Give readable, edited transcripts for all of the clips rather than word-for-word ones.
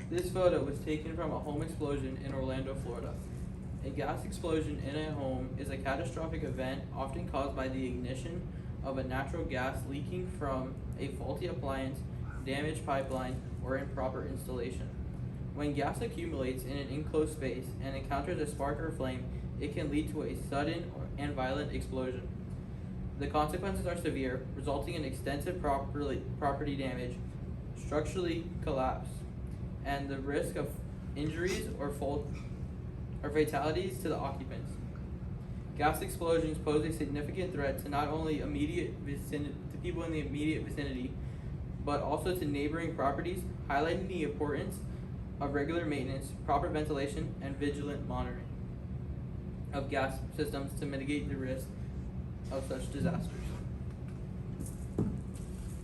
This photo was taken from a home explosion in Orlando, Florida. A gas explosion in a home is a catastrophic event often caused by the ignition of a natural gas leaking from a faulty appliance, damaged pipeline, or improper installation. When gas accumulates in an enclosed space and encounters a spark or flame, it can lead to a sudden and violent explosion. The consequences are severe, resulting in extensive property damage, structurally collapse, and the risk of injuries or fatalities to the occupants. Gas explosions pose a significant threat to not only to people in the immediate vicinity, but also to neighboring properties, highlighting the importance of regular maintenance, proper ventilation, and vigilant monitoring of gas systems to mitigate the risk of such disasters.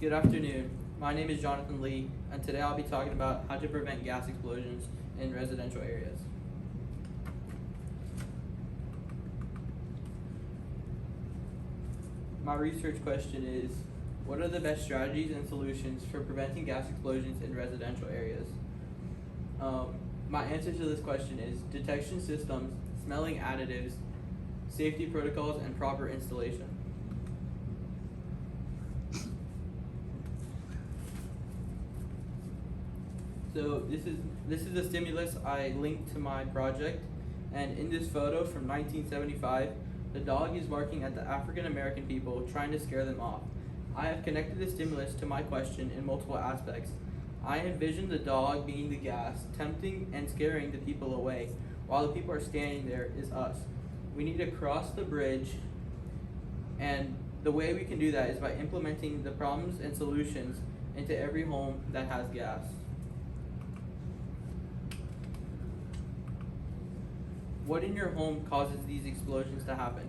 Good afternoon. My name is Jonathan Lee, and today I'll be talking about how to prevent gas explosions in residential areas. My research question is, what are the best strategies and solutions for preventing gas explosions in residential areas? My answer to this question is detection systems, smelling additives, safety protocols, and proper installation. So this is a stimulus I linked to my project, and in this photo from 1975, the dog is barking at the African American people, trying to scare them off. I have connected the stimulus to my question in multiple aspects. I envision the dog being the gas, tempting and scaring the people away, while the people are standing there is us. We need to cross the bridge, and the way we can do that is by implementing the problems and solutions into every home that has gas. What in your home causes these explosions to happen?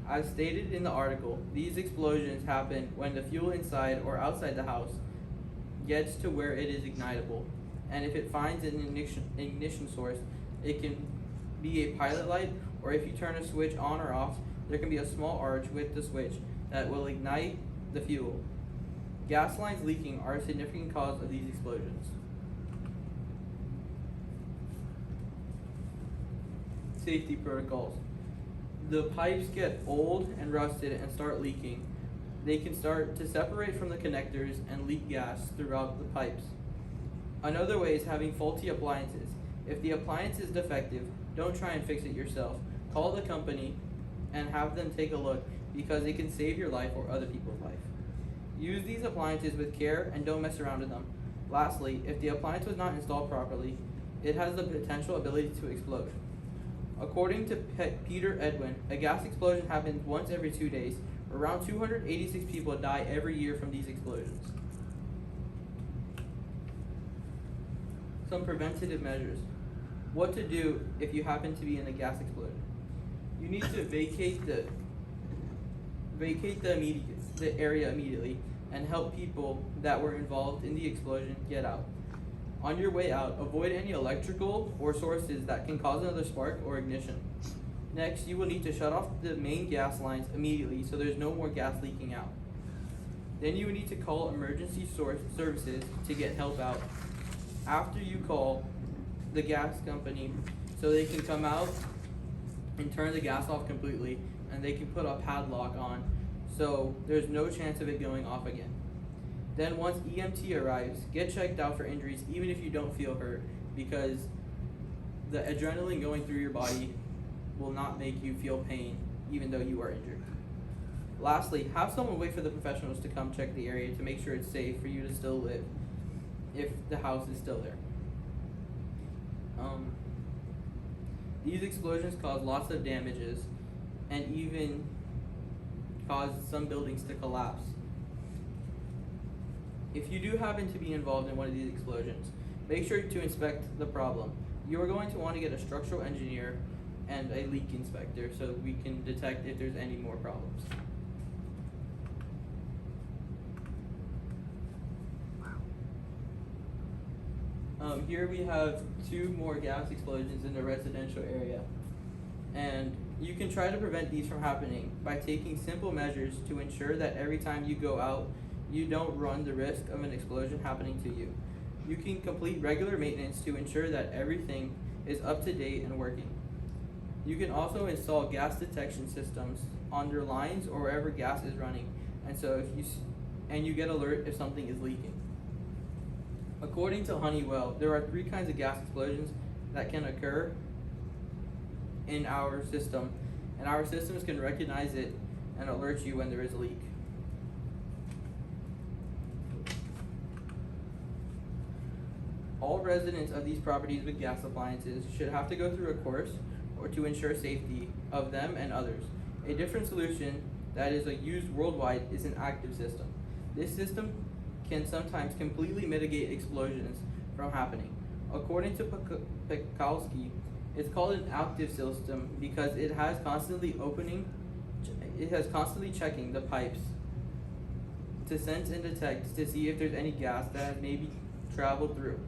As stated in the article, these explosions happen when the fuel inside or outside the house gets to where it is ignitable, and if it finds an ignition source, it can be a pilot light, or if you turn a switch on or off, there can be a small arch with the switch that will ignite the fuel. Gas lines leaking are a significant cause of these explosions. Safety protocols. The pipes get old and rusted and start leaking. They can start to separate from the connectors and leak gas throughout the pipes. Another way is having faulty appliances. If the appliance is defective, don't try and fix it yourself. Call the company and have them take a look, because it can save your life or other people's life. Use these appliances with care and don't mess around with them. Lastly, if the appliance was not installed properly, it has the potential ability to explode. According to Peter Edwin, a gas explosion happens once every 2 days. Around 286 people die every year from these explosions. Some preventative measures. What to do if you happen to be in a gas explosion. You need to vacate the area immediately and help people that were involved in the explosion get out. On your way out, avoid any electrical or sources that can cause another spark or ignition. Next, you will need to shut off the main gas lines immediately so there's no more gas leaking out. Then you will need to call emergency services to get help out. After you call the gas company so they can come out and turn the gas off completely, and they can put a padlock on so there's no chance of it going off again. Then once EMT arrives, get checked out for injuries even if you don't feel hurt, because the adrenaline going through your body will not make you feel pain even though you are injured. Lastly, have someone wait for the professionals to come check the area to make sure it's safe for you to still live if the house is still there. These explosions cause lots of damages and even cause some buildings to collapse. If you do happen to be involved in one of these explosions, make sure to inspect the problem. You are going to want to get a structural engineer and a leak inspector so we can detect if there's any more problems. Here we have 2 more gas explosions in the residential area, and you can try to prevent these from happening by taking simple measures to ensure that every time you go out, you don't run the risk of an explosion happening to you. You can complete regular maintenance to ensure that everything is up to date and working. You can also install gas detection systems on your lines or wherever gas is running, and you get alert if something is leaking. According to Honeywell, there are 3 kinds of gas explosions that can occur in our system, and our systems can recognize it and alert you when there is a leak. All residents of these properties with gas appliances should have to go through a course or to ensure safety of them and others. A different solution that is used worldwide is an active system. This system can sometimes completely mitigate explosions from happening. According to Pekalski, it's called an active system because it has constantly checking the pipes to sense and detect to see if there's any gas that has maybe traveled through.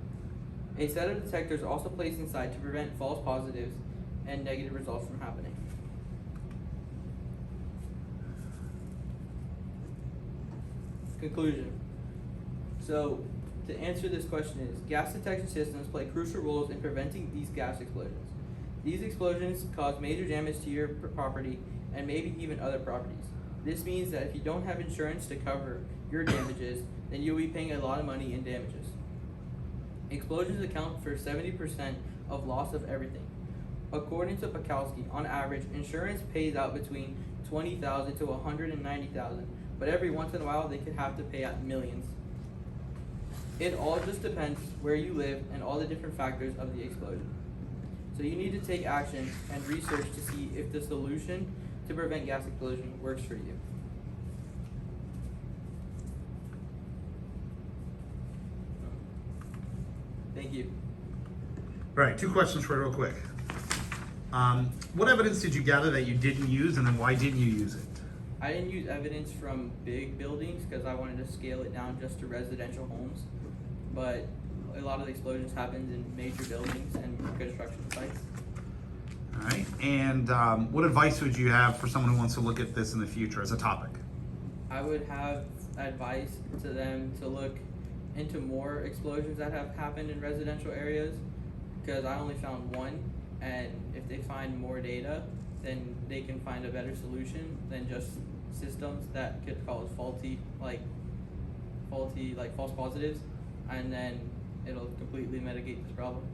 A set of detectors also placed inside to prevent false positives and negative results from happening. Conclusion. So, to answer this question is, gas detection systems play crucial roles in preventing these gas explosions. These explosions cause major damage to your property and maybe even other properties. This means that if you don't have insurance to cover your damages, then you'll be paying a lot of money in damages. Explosions account for 70% of loss of everything. According to Pekalski, on average, insurance pays out between $20,000 to $190,000, but every once in a while they could have to pay out millions. It all just depends where you live and all the different factors of the explosion. So you need to take action and research to see if the solution to prevent gas explosion works for you. Thank you. All right, 2 questions for you real quick. What evidence did you gather that you didn't use, and then why didn't you use it? I didn't use evidence from big buildings because I wanted to scale it down just to residential homes, but a lot of the explosions happened in major buildings and construction sites. All right, and what advice would you have for someone who wants to look at this in the future as a topic? I would have advice to them to look into more explosions that have happened in residential areas, because I only found one, and if they find more data, then they can find a better solution than just systems that could cause faulty false positives, and then it'll completely mitigate this problem.